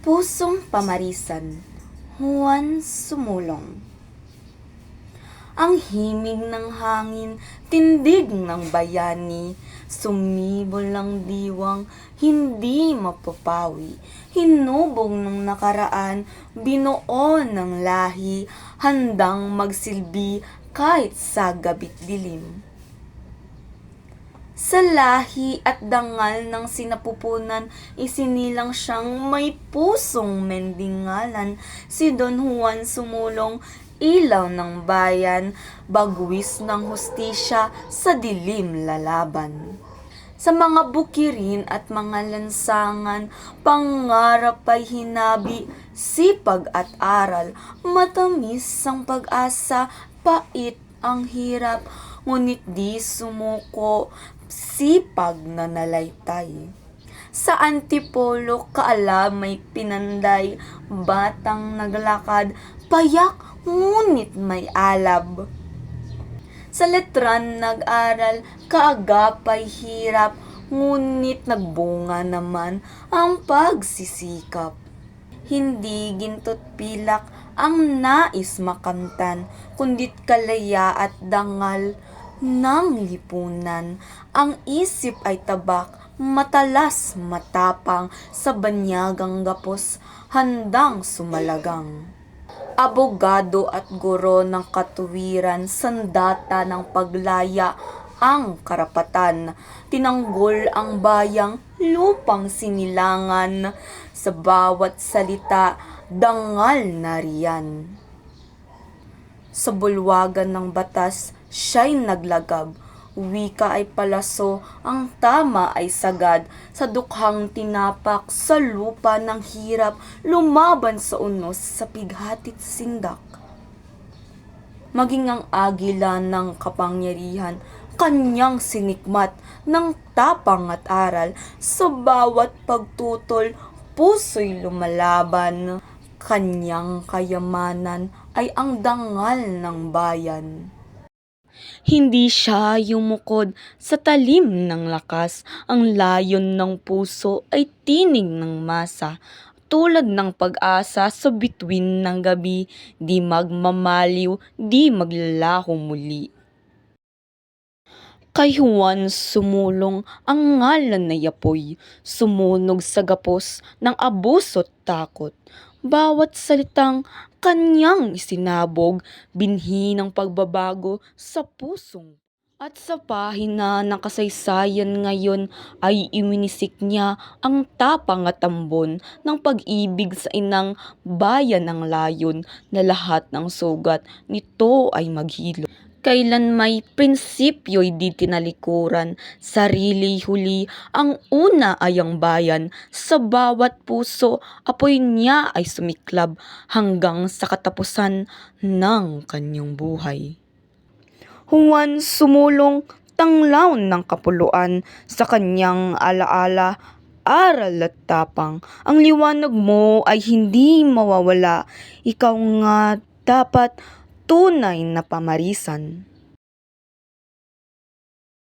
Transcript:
Pusong Pamarisan, Juan Sumulong. Ang himig ng hangin, tindig ng bayani, sumibol ng diwang, hindi mapapawi. Hinubog ng nakaraan, binuo ng lahi, handang magsilbi kahit sa gabi't dilim. Sa lahi at dangal ng sinapupunan, isinilang siyang may pusong mendingalan, si Don Juan Sumulong, ilaw ng bayan, bagwis ng hustisya, sa dilim lalaban. Sa mga bukirin at mga lansangan, pangarap ay hinabi, sipag at aral, matamis ang pag-asa, pait ang hirap, ngunit di sumuko, sipag na nalaytay. Sa antipolo, kaalam may pinanday, batang naglakad, payak ngunit may alab. Sa letran nag-aral, kaagapay hirap, ngunit nagbunga naman ang pagsisikap. Hindi ginto't pilak ang nais makamtan, kundit kalaya at dangal ng lipunan. Ang isip ay tabak, matalas matapang, sa banyagang gapos, handang sumalagang. Abogado at guro ng katuwiran, sandata ng paglaya ang karapatan. Tinanggol ang bayang lupang sinilangan, sa bawat salita dangal na riyan. Sa bulwagan ng batas, siya'y naglagab, wika ay palaso, ang tama ay sagad, sa dukhang tinapak, sa lupa ng hirap, lumaban sa unos, sa pighatit sindak. Maging ang agila ng kapangyarihan, kanyang sinikmat ng tapang at aral, sa bawat pagtutol, puso'y lumalaban. Kanyang kayamanan ay ang dangal ng bayan. Hindi siya yumukod sa talim ng lakas, ang layon ng puso ay tinig ng masa. Tulad ng pag-asa sa bituin ng gabi, di magmamaliw, di maglalaho muli. Kay Juan Sumulong ang ngalan na yapoy, sumunog sa gapos ng abuso't takot. Bawat salitang kanyang isinabog, binhi ng pagbabago sa pusong. At sa pahina ng kasaysayan ngayon ay iminisik niya ang tapang at ambon ng pag-ibig sa inang bayan ng layon, na lahat ng sugat nito ay maghilo. Kailan may prinsipyo'y di tinalikuran, sarili huli, ang una ay ang bayan, sa bawat puso apoy niya ay sumiklab, hanggang sa katapusan ng kanyang buhay. Juan Sumulong, tanglaw ng kapuluan, sa kanyang alaala, aral at tapang, ang liwanag mo ay hindi mawawala, ikaw nga dapat tunay na pamarisan.